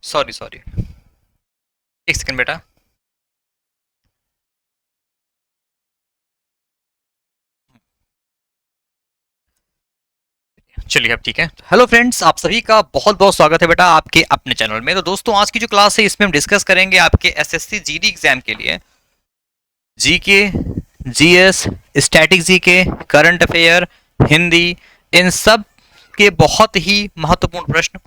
Sorry sorry, एक second बेटा। चलिए अब ठीक है। हेलो फ्रेंड्स, आप सभी का बहुत बहुत स्वागत है बेटा आपके अपने चैनल में। तो दोस्तों, आज की जो क्लास है इसमें हम डिस्कस करेंगे आपके एसएससी जीडी एग्जाम के लिए GK, GS, static GK, current affair, Hindi, इन सब के बहुत ही महत्वपूर्ण प्रश्न।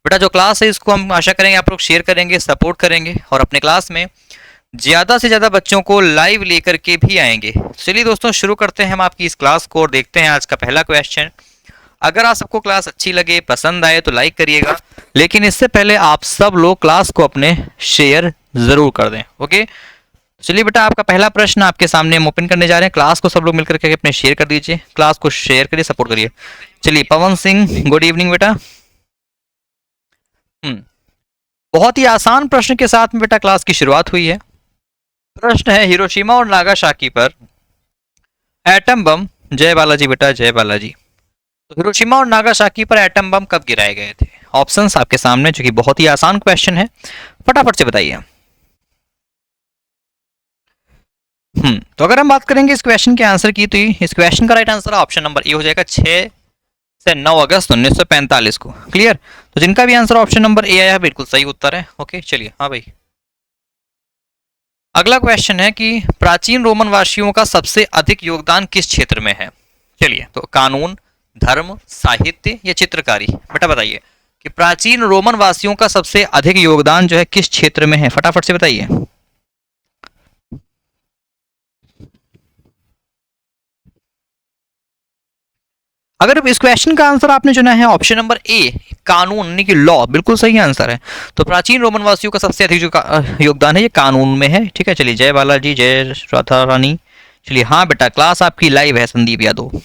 बेटा जो क्लास है इसको हम आशा करेंगे आप लोग शेयर करेंगे, सपोर्ट करेंगे और अपने क्लास में ज़्यादा से ज़्यादा बच्चों को लाइव लेकर के भी आएंगे। चलिए दोस्तों, शुरू करते हैं हम आपकी इस क्लास को और देखते हैं आज का पहला क्वेश्चन। अगर आप सबको क्लास अच्छी लगे, पसंद आए तो लाइक करिएगा, लेकिन इससे पहले आप सब लोग क्लास को अपने शेयर जरूर कर दें। ओके, चलिए बेटा आपका पहला प्रश्न आपके सामने हम ओपन करने जा रहे हैं। क्लास को सब लोग मिलकर के अपने शेयर कर दीजिए, क्लास को शेयर करिए, सपोर्ट करिए। चलिए पवन सिंह, गुड इवनिंग बेटा। बहुत ही आसान प्रश्न के साथ में बेटा क्लास की शुरुआत हुई है। प्रश्न है, हिरोशिमा और नागासाकी पर एटम बम, जय बालाजी बेटा, जय बालाजी। तो हिरोशिमा और नागासाकी पर एटम बम कब गिराए गए थे? ऑप्शंस आपके सामने, जो कि बहुत ही आसान क्वेश्चन है, फटाफट से बताइए। तो अगर हम बात करेंगे इस क्वेश्चन के आंसर की, तो इस क्वेश्चन का right answer option number A हो जाएगा, 6 से 9 अगस्त 1945 को। क्लियर? तो जिनका भी आंसर ऑप्शन नंबर ए आया है बिल्कुल सही उत्तर है। ओके चलिए, हाँ भाई। अगला क्वेश्चन है कि प्राचीन रोमन वासियों का सबसे अधिक योगदान किस क्षेत्र में है? चलिए, तो कानून, धर्म, साहित्य या चित्रकारी? बेटा बताइए कि प्राचीन रोमन वासियों का सबसे अधिक योगदान जो है किस क्षेत्र में है, फटाफट से बताइए। अगर इस क्वेश्चन का आंसर आपने चुना है ऑप्शन नंबर ए, कानून यानी कि लॉ, बिल्कुल सही आंसर है। तो प्राचीन रोमन वासियों का सबसे अधिक जो योगदान है ये कानून में है। ठीक है, चलिए, जय बालाजी, जय राधा रानी। चलिए हाँ बेटा, क्लास आपकी लाइव है, संदीप यादव।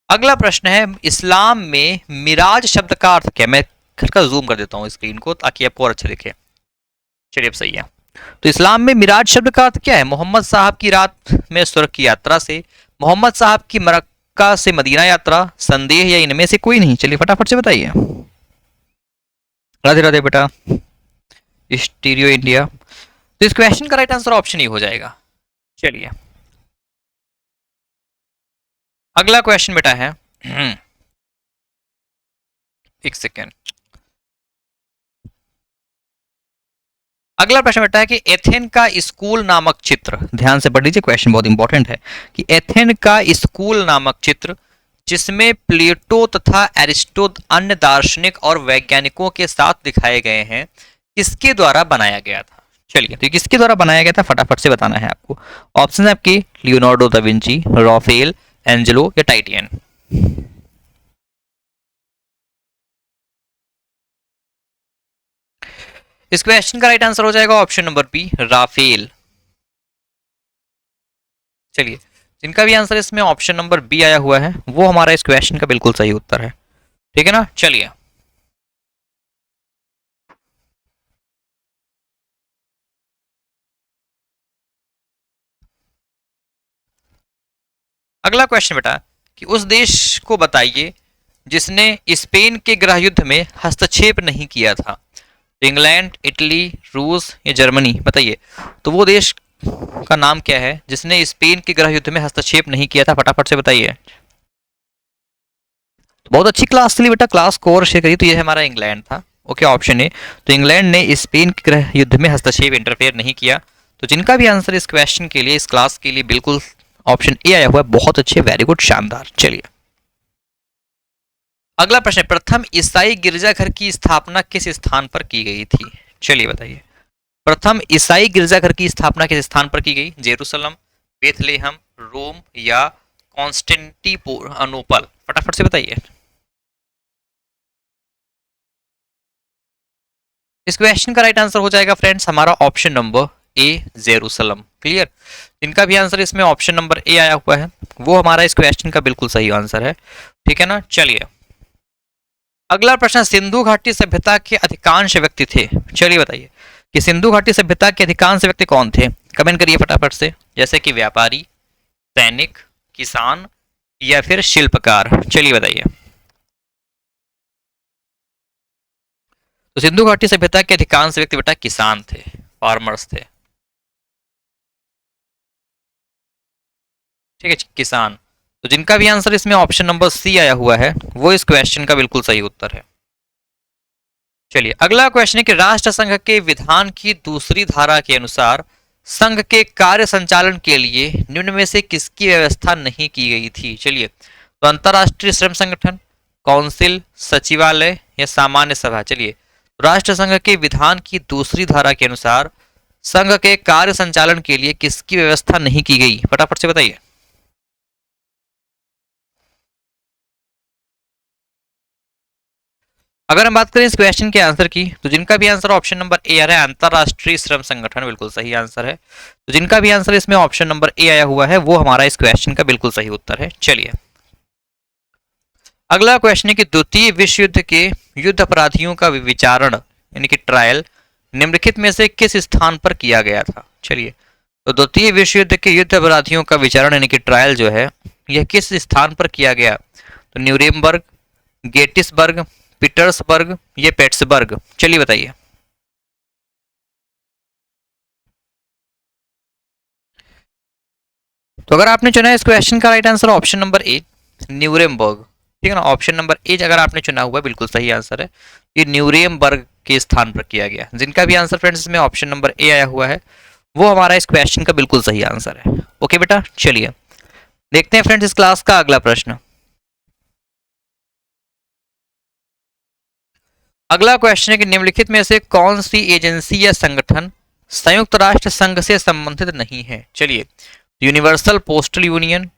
अगला प्रश्न है, इस्लाम में मिराज शब्द का अर्थ क्या है? मैं हल्का जूम कर देता हूँ स्क्रीन को ताकि आपको और अच्छे दिखे। चलिए अब सही है। तो इस्लाम में मिराज शब्द का अर्थ क्या है? मोहम्मद साहब की रात में स्वर्ग की यात्रा से, मोहम्मद साहब की मक्का से मदीना यात्रा, संदेह या इनमें से कोई नहीं? चलिए फटाफट से बताइए। राधे राधे बेटा, स्टीरियो इंडिया। तो इस क्वेश्चन का राइट आंसर ऑप्शन ही हो जाएगा। चलिए अगला क्वेश्चन बेटा है, एक सेकेंड। अगला प्रश्न बेटा है कि एथेन का स्कूल नामक चित्र, ध्यान से पढ़ लीजिए, क्वेश्चन बहुत इंपॉर्टेंट है, कि एथेन का स्कूल नामक चित्र जिसमें प्लेटो तथा एरिस्टो अन्य दार्शनिक और वैज्ञानिकों के साथ दिखाए गए हैं, किसके द्वारा बनाया गया था? चलिए, तो किसके द्वारा बनाया गया था फटाफट से बताना है आपको। ऑप्शन है आपके, Leonardo da Vinci, Rafale, Angelo या टाइटियन? इस क्वेश्चन का राइट आंसर हो जाएगा ऑप्शन नंबर बी, राफेल। चलिए, जिनका भी आंसर इसमें ऑप्शन नंबर बी आया हुआ है वो हमारा इस क्वेश्चन का बिल्कुल सही उत्तर है। ठीक है ना? चलिए अगला क्वेश्चन बेटा, कि उस देश को बताइए जिसने स्पेन के गृह युद्ध में हस्तक्षेप नहीं किया था। तो इंग्लैंड, इटली, रूस या जर्मनी? बताइए। तो वो देश का नाम क्या है जिसने स्पेन के गृह युद्ध में हस्तक्षेप नहीं किया था, फटाफट से बताइए। तो बहुत अच्छी क्लास चली बेटा, क्लास को और शेयर करिए। तो ये हमारा इंग्लैंड था। Okay, option A. तो इंग्लैंड ने स्पेन के गृह युद्ध में हस्तक्षेप, इंटरफेयर नहीं किया। तो जिनका भी आंसर इस क्वेश्चन के लिए, इस क्लास के लिए बिल्कुल ऑप्शन ए आया हुआ है, बहुत अच्छे, वेरी गुड, शानदार। चलिए अगला प्रश्न, प्रथम ईसाई गिरजाघर की स्थापना किस स्थान पर की गई थी? चलिए बताइए। प्रथम ईसाई गिरजाघर की स्थापना किस स्थान पर की गई? जेरूसलम, बेथलेहम, रोम या कॉन्स्टेंटिनोपल? फटाफट से बताइए। इस क्वेश्चन का राइट आंसर हो जाएगा फ्रेंड्स हमारा option number A, Jerusalem. Clear? जिनका भी आंसर इसमें ऑप्शन नंबर ए आया हुआ है वो हमारा इस क्वेश्चन का बिल्कुल सही आंसर है। ठीक है ना? चलिए अगला प्रश्न, सिंधु घाटी सभ्यता के अधिकांश व्यक्ति थे। चलिए बताइए कि सिंधु घाटी सभ्यता के अधिकांश व्यक्ति कौन थे? कमेंट करिए फटाफट से, जैसे कि व्यापारी, सैनिक, किसान या फिर शिल्पकार? चलिए बताइए। तो सिंधु घाटी सभ्यता के अधिकांश व्यक्ति बेटा किसान थे, फार्मर्स थे। ठीक है, किसान। तो जिनका भी आंसर इसमें ऑप्शन नंबर सी आया हुआ है वो इस क्वेश्चन का बिल्कुल सही उत्तर है। चलिए अगला क्वेश्चन है कि राष्ट्र संघ के विधान की दूसरी धारा के अनुसार संघ के कार्य संचालन के लिए निम्न में से किसकी व्यवस्था नहीं की गई थी। चलिए, तो अंतरराष्ट्रीय श्रम संगठन, काउंसिल, सचिवालय या सामान्य सभा। चलिए, राष्ट्र संघ के विधान की दूसरी धारा के अनुसार संघ के कार्य संचालन के लिए किसकी व्यवस्था नहीं की गई, फटाफट से बताइए। अगर हम बात करें इस क्वेश्चन के आंसर की, तो जिनका भी आंसर ऑप्शन नंबर ए आ रहा है अंतरराष्ट्रीय श्रम संगठन, बिल्कुल सही आंसर है। तो जिनका भी आंसर इसमें ऑप्शन नंबर ए आया हुआ है वो हमारा इस क्वेश्चन का बिल्कुल सही उत्तर है। चलिए अगला क्वेश्चन है कि द्वितीय विश्व युद्ध के युद्ध अपराधियों का विचारण यानी कि ट्रायल निम्नलिखित में से किस स्थान पर किया गया था। चलिए, तो द्वितीय विश्व युद्ध के युद्ध अपराधियों का विचारण यानी कि ट्रायल जो है यह किस स्थान पर किया गया। तो न्यूरेमबर्ग, गेटिसबर्ग, पीटर्सबर्ग, ये पेट्सबर्ग। चलिए बताइए। तो अगर आपने चुना है इस क्वेश्चन का right answer option number A, Nuremberg. ठीक है ना, ऑप्शन नंबर ए अगर आपने चुना हुआ बिल्कुल सही आंसर है। ये न्यूरेमबर्ग के स्थान पर किया गया। जिनका भी आंसर फ्रेंड्स इसमें ऑप्शन नंबर ए आया हुआ है वो हमारा इस क्वेश्चन का बिल्कुल सही आंसर है। ओके बेटा, चलिए देखते हैं फ्रेंड्स इस क्लास का अगला प्रश्न। अगला क्वेश्चन है कि निम्नलिखित में से कौन सी एजेंसी या संगठन संयुक्त राष्ट्र संघ से संबंधित नहीं है। चलिए, universal postal union,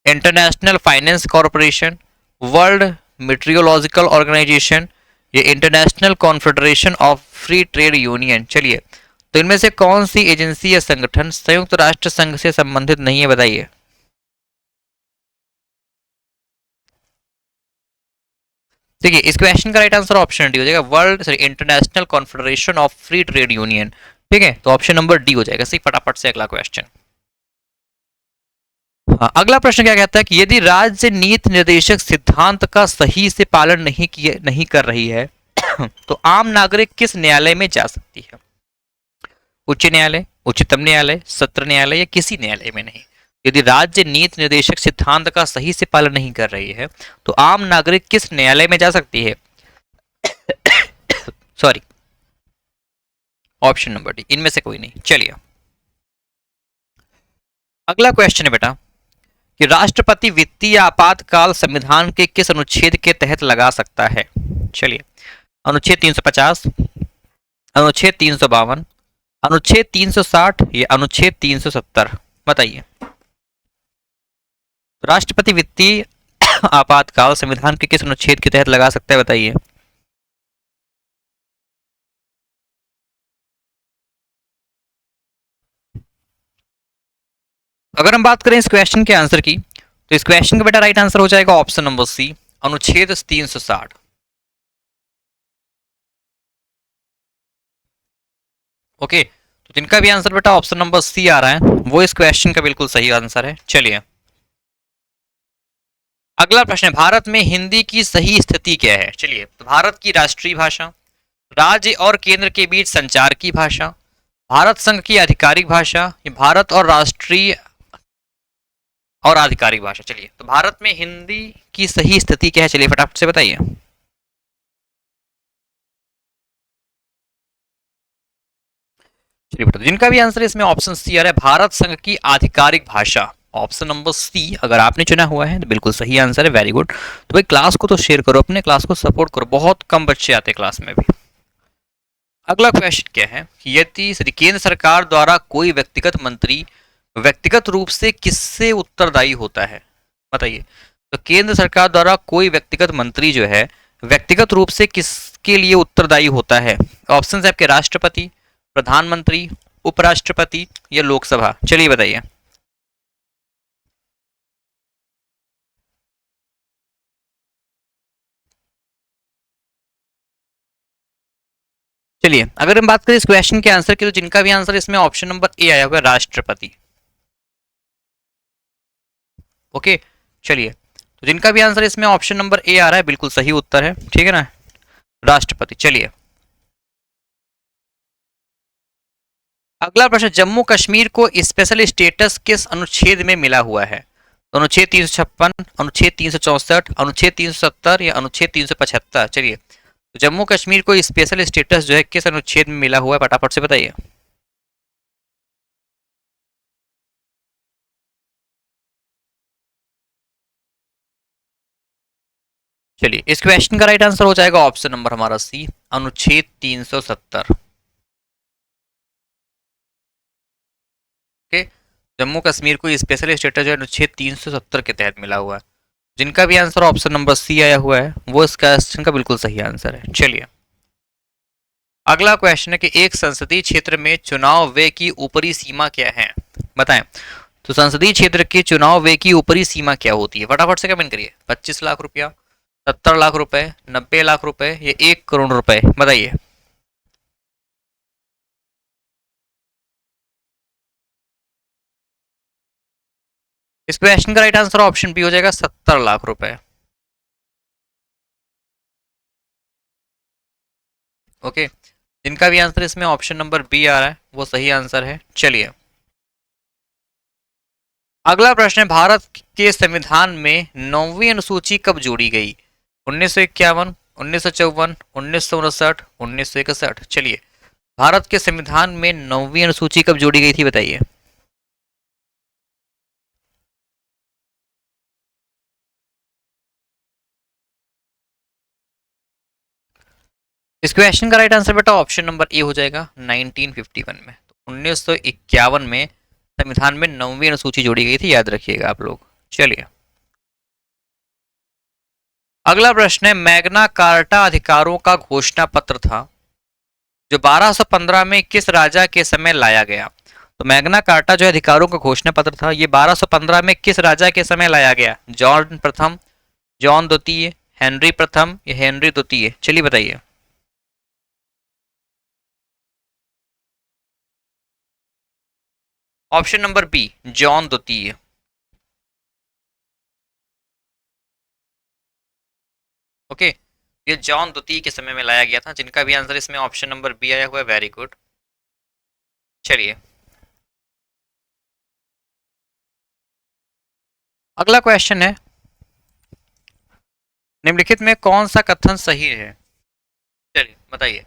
international finance corporation, world meteorological organisation, ये international confederation of free trade union. चलिए, तो इनमें से कौन सी एजेंसी या संगठन संयुक्त राष्ट्र संघ से संबंधित नहीं है, बताइए। देखिए, इस क्वेश्चन का राइट आंसर ऑप्शन डी हो जाएगा, world sorry international confederation of free trade union. ठीक है, तो ऑप्शन नंबर डी हो जाएगा सही। फटाफट से अगला क्वेश्चन। हाँ, अगला प्रश्न क्या कहता है कि यदि राज्य नीति निर्देशक सिद्धांत का सही से पालन नहीं कर रही है तो आम नागरिक किस न्यायालय में जा सकती है। उच्च न्यायालय, उच्चतम न्यायालय, सत्र न्यायालय या किसी न्यायालय में नहीं। यदि राज्य नीति निर्देशक सिद्धांत का सही से पालन नहीं कर रही है तो आम नागरिक किस न्यायालय में जा सकती है। सॉरी, ऑप्शन नंबर डी, इनमें से कोई नहीं। चलिए अगला क्वेश्चन है बेटा कि राष्ट्रपति वित्तीय आपातकाल संविधान के किस अनुच्छेद के तहत लगा सकता है। चलिए, अनुच्छेद 350, अनुच्छेद 352, अनुच्छेद 360 या अनुच्छेद 370, बताइए। राष्ट्रपति वित्तीय आपातकाल संविधान के किस अनुच्छेद के तहत लगा सकता है, बताइए। अगर हम बात करें इस क्वेश्चन के आंसर की, तो इस क्वेश्चन का बेटा राइट आंसर हो जाएगा ऑप्शन नंबर सी, अनुच्छेद 360। ओके, तो जिनका भी आंसर बेटा ऑप्शन नंबर सी आ रहा है वो इस क्वेश्चन का बिल्कुल सही आंसर है। चलिए अगला प्रश्न है, भारत में हिंदी की सही स्थिति क्या है। चलिए, तो भारत की राष्ट्रीय भाषा, राज्य और केंद्र के बीच संचार की भाषा, भारत संघ की आधिकारिक भाषा, भारत और राष्ट्रीय और आधिकारिक भाषा। चलिए, तो भारत में हिंदी की सही स्थिति क्या है, चलिए फटाफट से बताइए। चलिए बेटा, जिनका भी आंसर इसमें ऑप्शन सी आ रहा है, भारत संघ की आधिकारिक भाषा, ऑप्शन नंबर सी अगर आपने चुना हुआ है तो बिल्कुल सही आंसर है। Very good. तो भाई क्लास को तो शेयर करो, अपने क्लास को सपोर्ट करो, बहुत कम बच्चे आते हैं क्लास में भी। अगला क्वेश्चन क्या है कि यदि केंद्र सरकार द्वारा कोई व्यक्तिगत मंत्री व्यक्तिगत रूप से किससे उत्तरदायी होता है, बताइए। तो केंद्र सरकार द्वारा कोई व्यक्तिगत मंत्री जो है व्यक्तिगत रूप से किसके लिए उत्तरदायी होता है। ऑप्शन है आपके, राष्ट्रपति, प्रधानमंत्री, उपराष्ट्रपति या लोकसभा। चलिए बताइए। चलिए अगर हम बात करें इस क्वेश्चन के आंसर की, तो जिनका भी आंसर इसमें ऑप्शन नंबर ए आया होगा, राष्ट्रपति। ओके, चलिए, तो जिनका भी आंसर इसमें ऑप्शन नंबर ए आ रहा है बिल्कुल सही उत्तर है। ठीक है ना, राष्ट्रपति। चलिए अगला प्रश्न, जम्मू कश्मीर को स्पेशल स्टेटस किस अनुच्छेद में मिला हुआ है? तो अनुच्छेद 356, अनुच्छेद 364, अनुच्छेद 370 या अनुच्छेद 375? चलिए, तो जम्मू कश्मीर को स्पेशल स्टेटस जो है किस अनुच्छेद में मिला हुआ है, फटाफट से बताइए। चलिए, इस क्वेश्चन का राइट आंसर हो जाएगा ऑप्शन नंबर हमारा सी, अनुच्छेद 370। ओके, जम्मू कश्मीर को स्पेशल स्टेटस जो है अनुच्छेद 370 के तहत मिला हुआ है। जिनका भी आंसर ऑप्शन नंबर सी आया हुआ है वो इस क्वेश्चन का बिल्कुल सही आंसर है। चलिए, अगला क्वेश्चन है कि एक संसदीय क्षेत्र में चुनाव व्यय की ऊपरी सीमा क्या है, बताएं। तो संसदीय क्षेत्र के चुनाव व्यय की ऊपरी सीमा क्या होती है, फटाफट से कमेंट करिए। 25 लाख रुपया, 70 लाख रुपए, 90 लाख रुपए या 1 करोड़ रुपए, बताइए। इस क्वेश्चन का राइट आंसर ऑप्शन बी हो जाएगा 70 लाख रुपए। ओके, जिनका भी आंसर इसमें ऑप्शन नंबर बी आ रहा है वो सही आंसर है। चलिए, अगला प्रश्न है, भारत के संविधान में 9वीं अनुसूची कब जोड़ी गई? 1951, 1954, 1959, 1961? चलिए, भारत के संविधान में 9वीं अनुसूची कब जोड़ी गई थी, बताइए। इस क्वेश्चन का राइट आंसर बेटा ऑप्शन नंबर ए हो जाएगा 1951 में। तो 1951 में संविधान में 9वीं अनुसूची जोड़ी गई थी, याद रखिएगा आप लोग। चलिए, अगला प्रश्न है, मैग्ना कार्टा अधिकारों का घोषणा पत्र था जो 1215 में किस राजा के समय लाया गया? तो मैग्ना कार्टा जो अधिकारों का घोषणा पत्र था ये 1215 में किस राजा के समय लाया गया? जॉन प्रथम, जॉन द्वितीय, हेनरी प्रथम या हेनरी द्वितीय? चलिए बताइए। ऑप्शन नंबर बी, जॉन द्वितीय। ओके, ये जॉन द्वितीय के समय में लाया गया था। जिनका भी आंसर इसमें ऑप्शन नंबर बी आया हुआ है, वेरी गुड। चलिए, अगला क्वेश्चन है, निम्नलिखित में कौन सा कथन सही है? चलिए बताइए।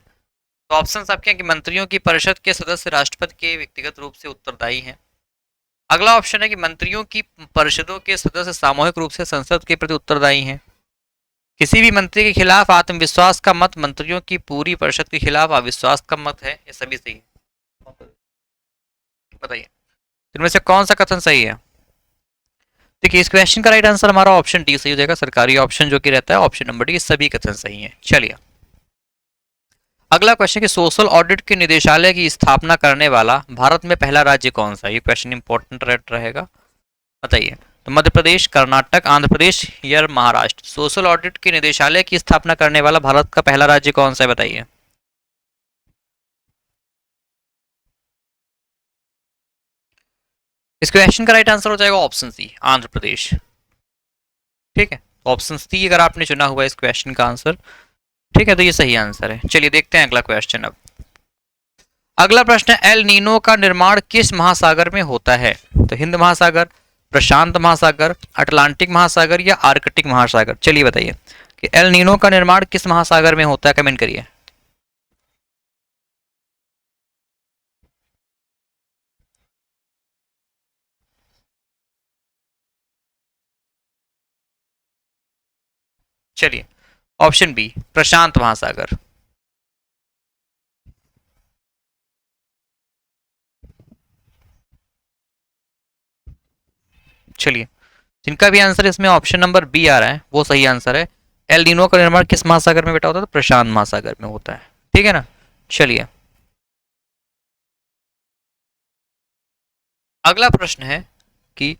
तो ऑप्शन आपके हैं कि मंत्रियों की परिषद के सदस्य राष्ट्रपति के व्यक्तिगत रूप से उत्तरदायी हैं। अगला ऑप्शन है कि मंत्रियों की परिषदों के सदस्य सामूहिक रूप से संसद के प्रति उत्तरदायी हैं। किसी भी मंत्री के खिलाफ आत्मविश्वास का मत मंत्रियों की पूरी परिषद के खिलाफ अविश्वास का मत है। ये सभी सही है, बताइए इनमें से कौन सा कथन सही है? देखिए, इस क्वेश्चन का राइट आंसर हमारा ऑप्शन डी सही हो जाएगा। सरकारी ऑप्शन जो कि रहता है ऑप्शन नंबर डी, सभी कथन सही है। चलिए, अगला क्वेश्चन कि सोशल ऑडिट के निदेशालय की स्थापना करने वाला भारत में पहला राज्य कौन सा है? ये क्वेश्चन इंपॉर्टेंट रहेगा, बताइए। तो मध्य प्रदेश, कर्नाटक, आंध्र प्रदेश या महाराष्ट्र? सोशल ऑडिट के निदेशालय की स्थापना करने वाला भारत का पहला राज्य कौन सा है, बताइए। इस क्वेश्चन का राइट आंसर हो जाएगा ऑप्शन सी, आंध्र प्रदेश। ठीक है, ऑप्शन सी अगर आपने चुना हुआ है इस क्वेश्चन का आंसर, ठीक है, तो ये सही आंसर है। चलिए देखते हैं अगला क्वेश्चन। अब अगला प्रश्न है, एल नीनो का निर्माण किस महासागर में होता है? तो हिंद महासागर, प्रशांत महासागर, अटलांटिक महासागर या आर्कटिक महासागर? चलिए बताइए कि एल नीनो का निर्माण किस महासागर में होता है, कमेंट करिए। चलिए, ऑप्शन बी, प्रशांत महासागर। चलिए, जिनका भी आंसर इसमें ऑप्शन नंबर बी आ रहा है वो सही आंसर है। एल नीनो का निर्माण किस महासागर में बेटा होता है? तो प्रशांत महासागर में होता है। ठीक है ना। चलिए, अगला प्रश्न है कि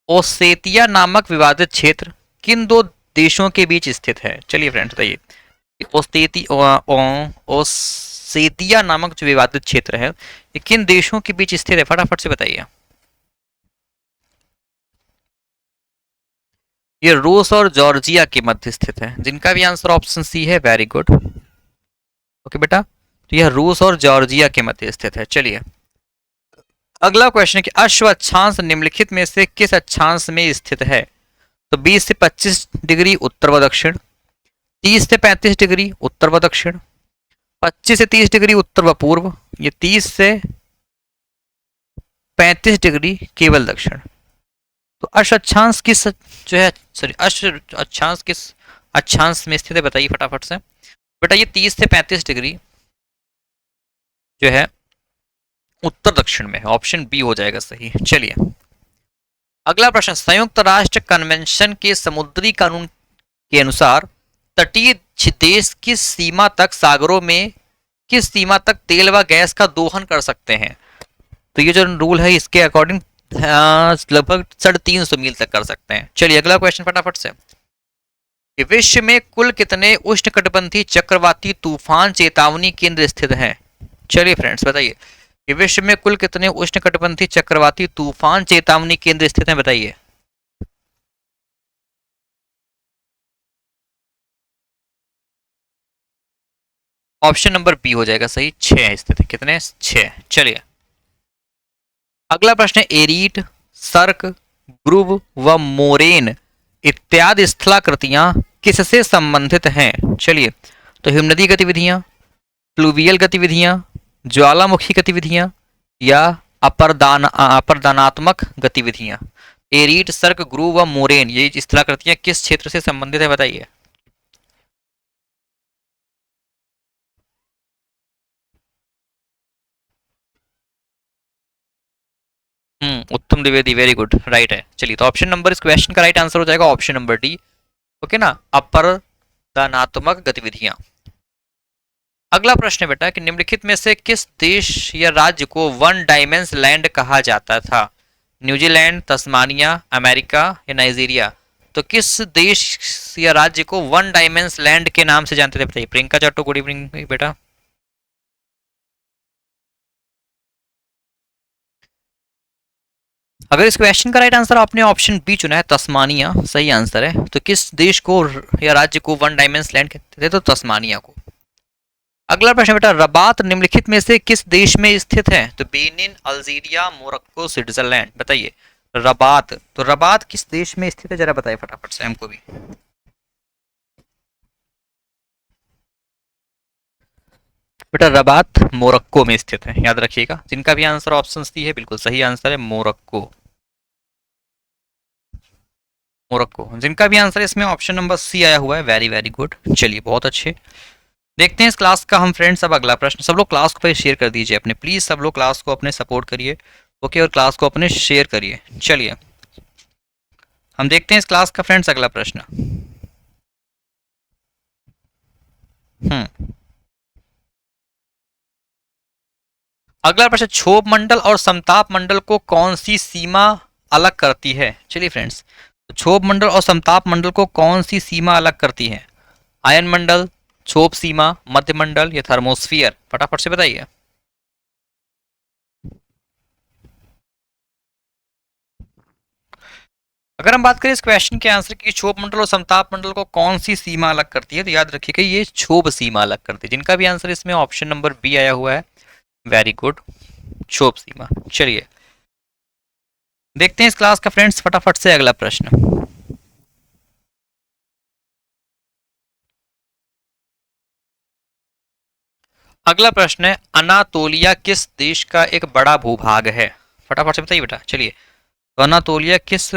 ओसेतिया नामक विवादित क्षेत्र किन दो देशों के बीच स्थित है? चलिए फ्रेंड्स बताइए, ओसेतिया नामक जो विवादित क्षेत्र है ये किन देशों के बीच स्थित है, फटाफट से बताइए। ये रूस और जॉर्जिया के मध्य स्थित है। जिनका भी आंसर ऑप्शन सी है, वेरी गुड। ओके बेटा, तो यह रूस और जॉर्जिया के मध्य स्थित है। चलिए, अगला क्वेश्चन है कि अश्व अक्षांश निम्नलिखित में से किस अक्षांश में स्थित है? तो 20 से 25 डिग्री उत्तर व दक्षिण, 30 से 35 डिग्री उत्तर व दक्षिण, 25 से 30 डिग्री उत्तर व पूर्व, ये 30 से 35 डिग्री केवल दक्षिण। तो अश्व अक्षांश किस जो है सॉरी अश्व अक्षांश किस अक्षांश में स्थित है बताइए फटाफट से। बेटा ये 30 से 35 डिग्री जो है उत्तर दक्षिण में है, ऑप्शन बी हो जाएगा सही। चलिए अगला प्रश्न, संयुक्त राष्ट्र कन्वेंशन के समुद्री कानून के अनुसार तटीय देश किस सीमा तक सागरों में किस सीमा तक तेल व गैस का दोहन कर सकते हैं? तो ये जो रूल है इसके अकॉर्डिंग लगभग 350 मील तक कर सकते हैं। चलिए अगला क्वेश्चन फटाफट से, विश्व में कुल कितने उष्णकटिबंधीय चक्रवाती तूफान चेतावनी केंद्र स्थित हैं? चलिए फ्रेंड्स बताइए कि विश्व में कुल कितने उष्णकटिबंधीय चक्रवाती तूफान चेतावनी केंद्र स्थित हैं बताइए। ऑप्शन नंबर बी हो जाएगा सही, 6 स्थित है। कितने? 6। चलिए अगला प्रश्न है, एरीट, सर्क, ग्रुव व मोरेन इत्यादि स्थलाकृतियां किससे संबंधित हैं? चलिए तो हिमनदी गतिविधियां, फ्लूवियल गतिविधियां, ज्वालामुखी गतिविधियां या अपरदानात्मक गतिविधियां। एरीट, सर्क, ग्रुव व मोरेन ये स्थलाकृतियां किस क्षेत्र से संबंधित है बताइए। उत्तम द्विवेदी, वेरी गुड, राइट है। चलिए तो ऑप्शन नंबर इस क्वेश्चन का राइट आंसर हो जाएगा ऑप्शन नंबर डी। ओके ना, अपरदानात्मक गतिविधियां। अगला प्रश्न है बेटा कि निम्नलिखित में से किस देश या राज्य को वन डायमेंस लैंड कहा जाता था? न्यूजीलैंड, तस्मानिया, अमेरिका या नाइजीरिया। तो किस देश या राज्य को वन डायमेंस लैंड के नाम से जानते थे बताइए। प्रियंका चाटो, गुड इवनिंग बेटा। अगर इस क्वेश्चन का राइट आंसर आपने ऑप्शन बी चुना है, तस्मानिया सही आंसर है। तो किस देश को या राज्य को वन डायमेंस लैंड कहते थे? तो तस्मानिया को। अगला प्रश्न बेटा, रबात निम्नलिखित में से किस देश में स्थित है? तो बेनिन, अल्जीरिया, मोरक्को, स्विट्जरलैंड। बताइए रबात, तो रबात किस देश में स्थित है जरा बताइए फटाफट से हमको भी। बेटा रबात मोरक्को में स्थित है, याद रखिएगा। जिनका भी आंसर ऑप्शन सी है बिल्कुल सही आंसर है, मोरक्को। मोरक्को जिनका भी आंसर इसमें ऑप्शन नंबर सी आया हुआ है, वेरी वेरी गुड। चलिए बहुत अच्छे, देखते हैं इस क्लास का हम फ्रेंड्स। अब अगला प्रश्न, सब लोग क्लास को शेयर कर दीजिए अपने, प्लीज सब लोग क्लास को अपने सपोर्ट करिए। ओके, और क्लास को अपने शेयर करिए। चलिए हम देखते हैं इस क्लास का फ्रेंड्स अगला प्रश्न। अगला प्रश्न, क्षोभ मंडल और समताप मंडल को कौन सी सीमा अलग करती है? चलिए फ्रेंड्स, तो क्षोभ मंडल और समताप मंडल को कौन सी सीमा अलग करती है? आयन मंडल, क्षोभ सीमा, मध्य मंडल या थर्मोस्फियर? फटाफट से बताइए। अगर हम बात करें इस क्वेश्चन के आंसर की, क्षोभ मंडल और समताप मंडल को कौन सी सीमा अलग करती है, तो याद रखिएगा ये क्षोभ सीमा अलग करती है। जिनका भी आंसर इसमें ऑप्शन नंबर बी आया हुआ है, वेरी गुड, क्षोभ सीमा। चलिए देखते हैं इस क्लास का फ्रेंड्स फटाफट से अगला प्रश्न। अगला प्रश्न है, अनातोलिया किस देश का एक बड़ा भूभाग है? फटाफट से बताइए बेटा। चलिए तो अनातोलिया किस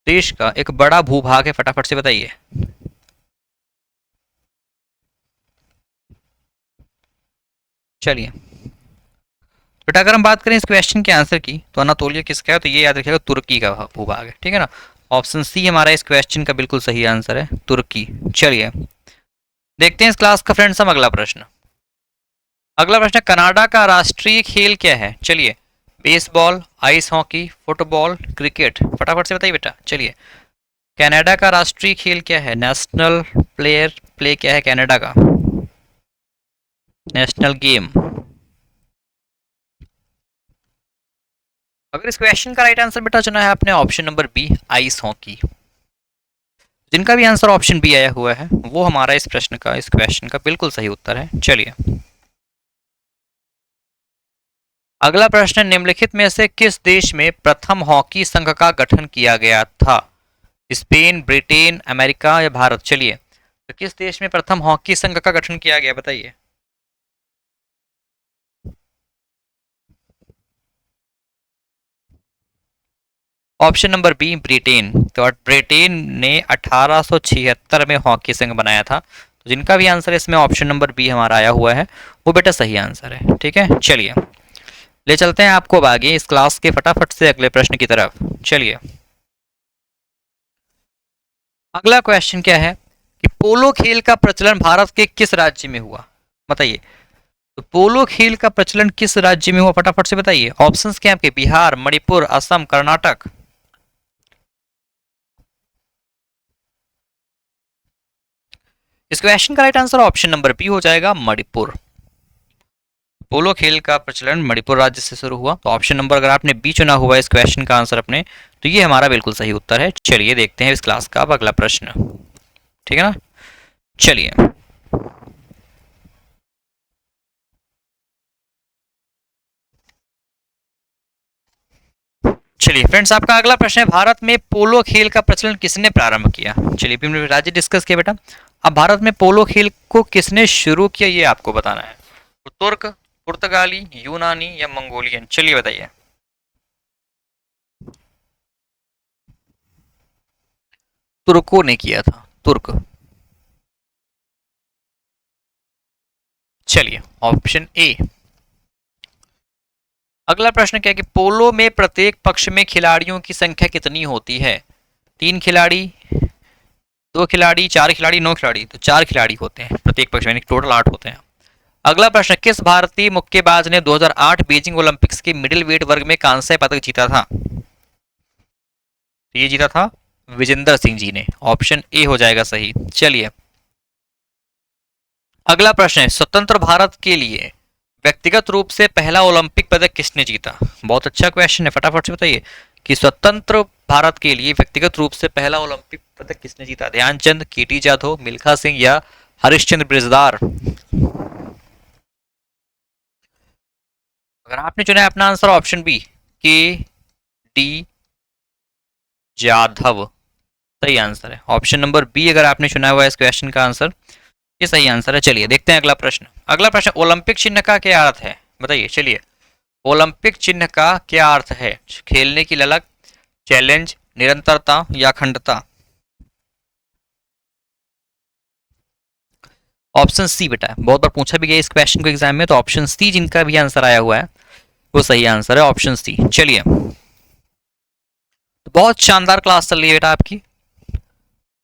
देश का एक बड़ा भूभाग है? फटाफट से बताइए। चलिए बेटा अगर हम बात करें इस क्वेश्चन के आंसर की, तो अनातोलिया किसका है? तो ये याद रखिएगा तुर्की का भूभाग है, ठीक है ना। ऑप्शन सी हमारा इस क्वेश्चन का बिल्कुल सही आंसर है, तुर्की। चलिए देखते हैं इस क्लास का फ्रेंड्स हम अगला प्रश्न। अगला प्रश्न, कनाडा का राष्ट्रीय खेल क्या है? चलिए baseball, ice hockey, football, cricket? फटाफट से बताइए बेटा। चलिए कनाडा का राष्ट्रीय खेल क्या है? नेशनल प्ले क्या है कनाडा का? National game. अगर इस क्वेश्चन का राइट आंसर बेटा चुना है आपने option number B, ice hockey. जिनका भी आंसर ऑप्शन बी आया हुआ है वो हमारा इस प्रश्न का इस क्वेश्चन का बिल्कुल सही उत्तर है। चलिए अगला प्रश्न, निम्नलिखित में से किस देश में प्रथम हॉकी संघ का गठन किया गया था? स्पेन, ब्रिटेन, अमेरिका या भारत? चलिए, तो किस देश में प्रथम हॉकी संघ का गठन किया गया, बताइए। Option number B, Britain. तो ब्रिटेन ने 1876 में हॉकी संघ बनाया था। तो जिनका भी आंसर इसमें ऑप्शन नंबर बी हमारा आया हुआ है, वो बेटा सही आंसर है। ठीक है, चलिए ले चलते हैं आपको अब आगे इस क्लास के फटाफट से अगले प्रश्न की तरफ। चलिए, अगला क्वेश्चन क्या है कि पोलो खेल का प्रचलन भारत के किस राज्य में हुआ, बताइए। तो पोलो खेल का प्रचलन किस राज्य में हुआ, फटाफट से बताइए। ऑप्शंस क्या हैं आपके? बिहार, मणिपुर, असम, कर्नाटक। इस क्वेश्चन का right answer option number B हो जाएगा, मणिपुर। पोलो खेल का प्रचलन मणिपुर राज्य से शुरू हुआ। तो ऑप्शन नंबर अगर आपने बी चुना हुआ है इस क्वेश्चन का आंसर अपने, तो ये हमारा बिल्कुल सही उत्तर है। चलिए देखते हैं इस क्लास का अब अगला प्रश्न। ठीक है ना, चलिए। चलिए फ्रेंड्स, आपका अगला प्रश्न है, भारत में पोलो खेल का प्रचलन किसने प्रारंभ किया? चलिए, हमने राज्य डिस्कस किया बेटा। अब भारत में पोलो खेल को किसने शुरू किया, ये आपको बताना है। तो तुर्क, पुर्तगाली, यूनानी या मंगोलियन? चलिए बताइए। तुर्कों ने किया था, तुर्क। चलिए, ऑप्शन ए। अगला प्रश्न क्या है कि पोलो में प्रत्येक पक्ष में खिलाड़ियों की संख्या कितनी होती है? 3 खिलाड़ी, 2 खिलाड़ी, 4 खिलाड़ी, 9 खिलाड़ी? तो 4 खिलाड़ी होते हैं प्रत्येक पक्ष में, टोटल 8 होते हैं। अगला प्रश्न, किस भारतीय मुक्केबाज ने 2008 बीजिंग ओलंपिक्स के मिडिल वेट वर्ग में कांस्य पदक जीता था? तो ये जीता था विजेंद्र सिंह जी ने। ऑप्शन ए हो जाएगा सही। चलिए, अगला प्रश्न है, स्वतंत्र भारत के लिए व्यक्तिगत रूप से पहला ओलंपिक पदक किसने जीता? बहुत अच्छा क्वेश्चन है, फटाफट से बताइए कि स्वतंत्र भारत के लिए व्यक्तिगत रूप से पहला ओलंपिक पदक किसने जीता? ध्यानचंद, केटी जाधव, मिल्खा सिंह या हरिश्चंद्र बिरजदार? अगर आपने चुना है अपना आंसर ऑप्शन बी, के डी जाधव, सही आंसर है। ऑप्शन नंबर बी अगर आपने चुना हुआ है इस क्वेश्चन का आंसर, ये सही आंसर है। चलिए देखते हैं अगला प्रश्न। अगला प्रश्न, ओलंपिक चिन्ह का क्या अर्थ है, बताइए। चलिए, ओलंपिक चिन्ह का क्या अर्थ है? खेलने की ललक, चैलेंज, निरंतरता या अखंडता? ऑप्शन सी बेटा, बहुत बार पूछा भी गया इस क्वेश्चन को एग्जाम में, तो ऑप्शन सी जिनका भी आंसर आया हुआ है वो सही आंसर है, ऑप्शन सी। चलिए, तो बहुत शानदार क्लास चल रही है बेटा आपकी।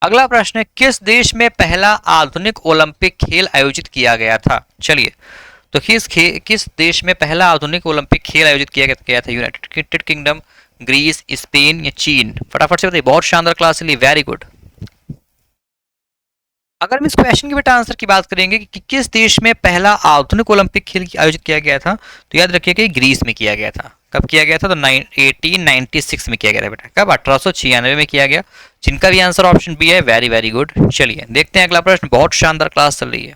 अगला प्रश्न है, किस देश में पहला आधुनिक ओलंपिक खेल आयोजित किया गया था? चलिए, तो किस देश में पहला आधुनिक ओलंपिक खेल आयोजित किया गया था? यूनाइटेड किंगडम, ग्रीस, स्पेन या चीन? फटाफट से बताइए, बहुत शानदार क्लास चली, वेरी गुड। अगर हम इस क्वेश्चन के बेटा आंसर की बात करेंगे कि किस देश में पहला आधुनिक ओलंपिक खेल आयोजित किया गया था, तो याद रखिए कि ग्रीस में किया गया था। कब किया गया था? तो 1896 में किया गया था बेटा। कब? 1896 में किया गया। जिनका भी आंसर ऑप्शन बी है, वेरी वेरी गुड। चलिए देखते हैं अगला प्रश्न, बहुत शानदार क्लास चल रही है।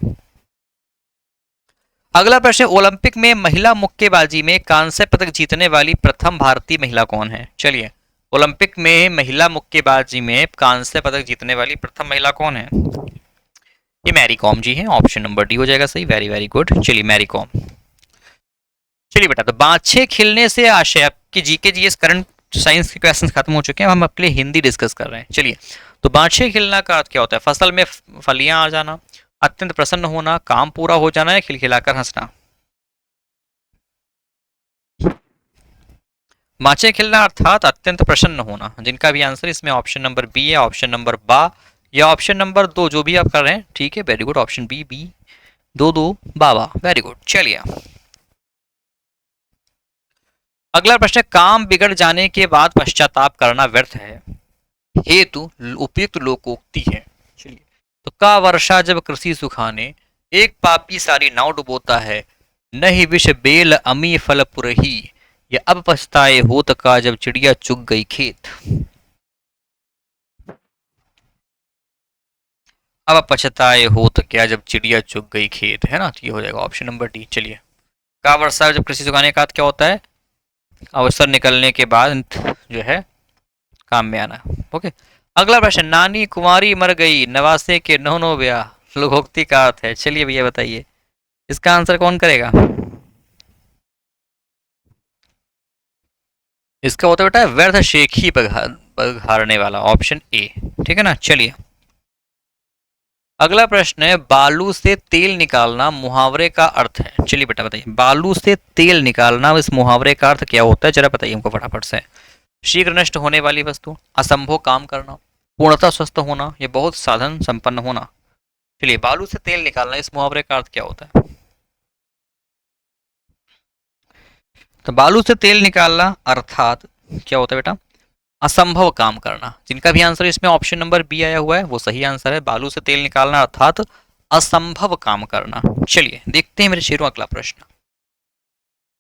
अगला प्रश्न, ओलंपिक में महिला मुक्केबाजी में कांस्य पदक जीतने वाली प्रथम भारतीय महिला कौन है? चलिए, ओलंपिक में महिला मुक्केबाजी में कांस्य पदक जीतने वाली प्रथम महिला कौन है? ये मैरी कॉम जी हैं। ऑप्शन नंबर डी हो जाएगा सही, वेरी वेरी गुड। चलिए, मैरी कॉम। चलिए बेटा, तो बाछे खिलने से आशय, आपकी जीके जीएस करंट साइंस के क्वेश्चंस खत्म हो चुके हैं, हम अपने हिंदी डिस्कस कर रहे हैं। चलिए, तो बाछे खिलना का अर्थ क्या होता है? फसल में फलियां आ जाना, अत्यंत प्रसन्न होना, काम पूरा हो जाना या खिलखिलाकर हंसना? बाछे खिलना अर्थात अत्यंत प्रसन्न होना। जिनका भी आंसर इसमें ऑप्शन नंबर बी है, ऑप्शन नंबर बा या ऑप्शन नंबर दो, जो भी आप कर रहे हैं, ठीक है, very good. Option B, B, दो दो, बाबा, वेरी गुड। चलिए, अगला प्रश्न, काम बिगड़ जाने के बाद पश्चाताप करना व्यर्थ है, हेतु उपयुक्त लोकोक्ति है। चलिए, तो का वर्षा जब कृषि सुखाने, एक पापी सारी नाव डुबोता है, नहीं विष बेल अमी फल पुरही, या अब पछताए होत का जब चिड़िया चुग गई खेत? अब पछताए होत क्या जब चिड़िया चुग गई खेत, है ना? तो ये हो जाएगा ऑप्शन नंबर डी। चलिए, का वर्षा जब कृषि सुखाने का अर्थ क्या होता है? अवसर निकलने के बाद जो है काम में आना। ओके, अगला प्रश्न, नानी कुंवारी मर गई नवासे के नो नो ब्याह लोकोक्ति का अर्थ है। चलिए भैया बताइए, इसका आंसर कौन करेगा? इसका होता है बेटा व्यर्थ शेखी बघारने वाला, ऑप्शन ए। ठीक है ना। चलिए अगला प्रश्न है, बालू से तेल निकालना मुहावरे का अर्थ है। चलिए बेटा बताइए, बालू से तेल निकालना इस मुहावरे का अर्थ क्या होता है? जरा बताइए हमको फटाफट से। शीघ्र नष्ट होने वाली वस्तु, असंभव काम करना, पूर्णतः स्वस्थ होना, या बहुत साधन संपन्न होना। चलिए, बालू से तेल निकालना इस मुहावरे का अर्थ क्या होता है? तो बालू से तेल निकालना अर्थात क्या होता है बेटा? असंभव काम करना। जिनका भी आंसर इसमें ऑप्शन नंबर बी आया हुआ है वो सही आंसर है। बालू से तेल निकालना अर्थात असंभव काम करना। चलिए देखते हैं मेरे शेरों अगला प्रश्न।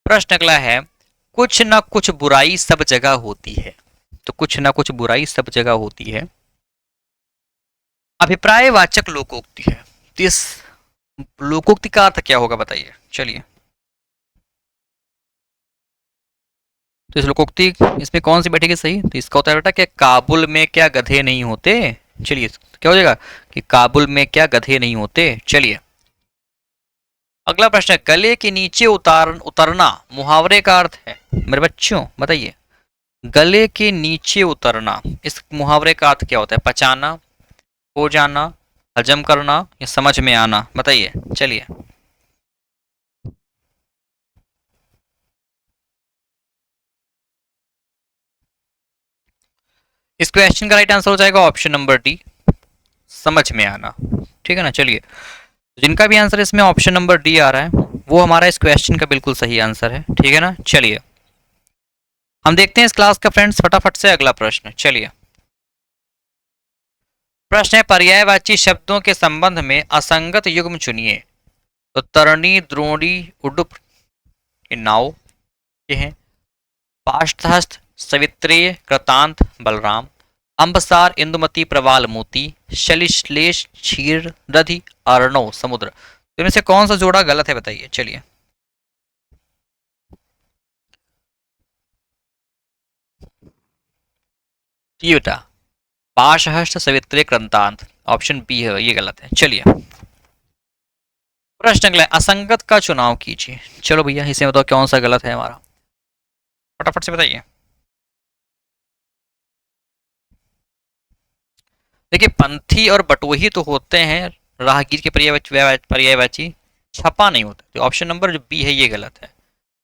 प्रश्न अगला है, कुछ ना कुछ बुराई सब जगह होती है। तो कुछ ना कुछ बुराई सब जगह होती है अभिप्रायवाचक लोकोक्ति है। तो इस लोकोक्ति का अर्थ क्या होगा बताइए। चलिए, तो इस लोकोक्ति इसमें कौन सी बैठेगी सही? तो इसका होता है बेटा कि काबुल में क्या गधे नहीं होते। चलिए क्या हो जाएगा कि काबुल में क्या गधे नहीं होते। चलिए अगला प्रश्न है, गले के नीचे उतरना मुहावरे का अर्थ है। मेरे बच्चों बताइए, गले के नीचे उतरना इस मुहावरे का अर्थ क्या होता है? पचाना, हो जाना, हजम करना, या समझ में आना। बताइए। चलिए इस क्वेश्चन का राइट आंसर हो जाएगा ऑप्शन नंबर डी, समझ में आना। ठीक है ना। चलिए जिनका भी आंसर इसमें ऑप्शन नंबर डी आ रहा है वो हमारा इस क्वेश्चन का बिल्कुल सही आंसर है। ठीक है ना। चलिए हम देखते हैं इस क्लास का फ्रेंड्स फटाफट से अगला प्रश्न। चलिए प्रश्न है, पर्यायवाची शब्दों के संबंध में असंगत युग्म चुनिए। तो तरणी, द्रोणी, उडुप, ये नाव के हैं। पाष्टहस्त, सवित्रेय, कृतांत, बलराम, अंबसार, इंदुमती, प्रवाल, मोती, शलिश्लेष, क्षीर, रधि, अर्णव, समुद्र। तो इनमें से कौन सा जोड़ा गलत है बताइए। चलिए ये बेटा पाशहस्त, सवित्रेय, कृतांत, ऑप्शन बी है, ये गलत है। चलिए प्रश्न अगला है, असंगत का चुनाव कीजिए। चलो भैया इसे बताओ कौन सा गलत है हमारा, फटाफट से बताइए। देखिए पंथी और बटोही तो होते हैं राहगीर के पर्यायवाची, छपा नहीं होता। तो ऑप्शन नंबर जो बी है ये गलत है।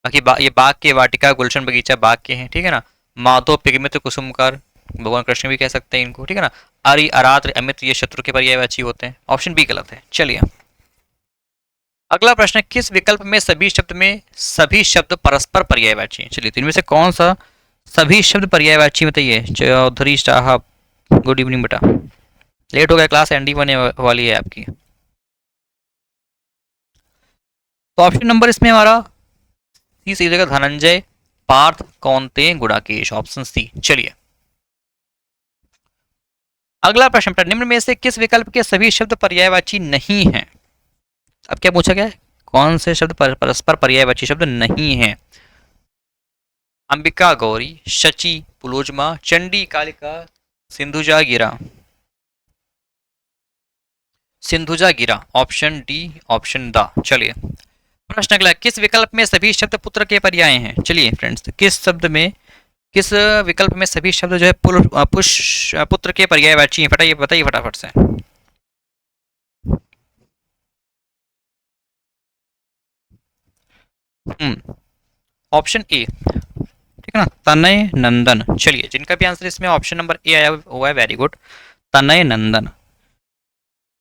बाकी ये बाग के वाटिका, गुलशन बगीचा बाग के हैं। ठीक है ना। माधव, पिगमित, कुसुमकर, भगवान कृष्ण भी कह सकते हैं इनको। ठीक है ना। आर्य, अरात्र, अमित ये शत्रु के पर्यायवाची होते हैं। ऑप्शन बी गलत है। चलिए अगला प्रश्न, किस विकल्प में सभी शब्द परस्पर पर्यायवाची हैं? चलिए तो इनमें से कौन सा सभी शब्द पर्यायवाची बताइए। चौधरी साहब गुड इवनिंग बेटा, लेट हो गया, क्लास एंडी होने वाली है आपकी। तो ऑप्शन नंबर इसमें हमारा सी सही जगह, धनंजय, पार्थ, कौनते, गुड़ाकेश, ऑप्शन सी। चलिए अगला प्रश्न, निम्न में से किस विकल्प के सभी शब्द पर्यायवाची नहीं हैं? अब क्या पूछा गया है, कौन से शब्द परस्पर पर्यायवाची शब्द नहीं है? अंबिका, गौरी, शची, पुलोजमा, चंडी, कालिका, सिंधुजा, गिरा। सिंधुजा गिरा, ऑप्शन डी, ऑप्शन द। चलिए प्रश्न अगला, किस विकल्प में सभी शब्द पुत्र के पर्याय हैं? चलिए फ्रेंड्स किस विकल्प में सभी शब्द जो है पुत्र के पर्यायवाची हैं? फटाइए बताइए फटाफट से। ऑप्शन ए, ठीक है ना, तनय नंदन। चलिए जिनका भी आंसर इसमें ऑप्शन नंबर ए आया हुआ है वेरी गुड, तनय नंदन।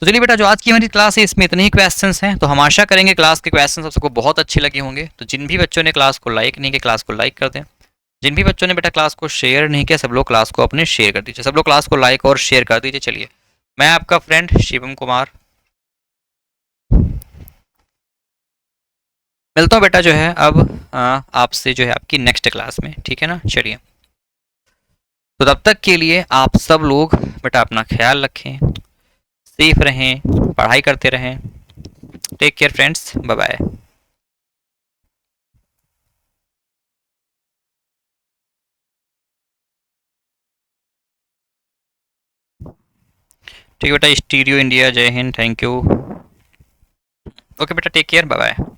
तो चलिए बेटा जो आज की हमारी क्लास है इसमें इतने ही क्वेश्चंस हैं। तो हम आशा करेंगे क्लास के क्वेश्चंस आप सबको बहुत अच्छे लगे होंगे। तो जिन भी बच्चों ने क्लास को लाइक नहीं किया क्लास को लाइक कर दें। जिन भी बच्चों ने बेटा क्लास को शेयर नहीं किया सब लोग क्लास को अपने शेयर कर दीजिए। सब लोग क्लास को लाइक और शेयर कर दीजिए। चलिए मैं आपका फ्रेंड शिवम कुमार मिलता हूँ बेटा जो है अब आपसे जो है आपकी नेक्स्ट क्लास में। ठीक है ना। चलिए तो तब तक के लिए आप सब लोग बेटा अपना ख्याल रखें, सेफ रहें, पढ़ाई करते रहें। Take care friends, bye bye. ठीक है बेटा, स्टीरियो इंडिया, जय हिंद, थैंक यू। ओके बेटा, टेक केयर, बाय बाय।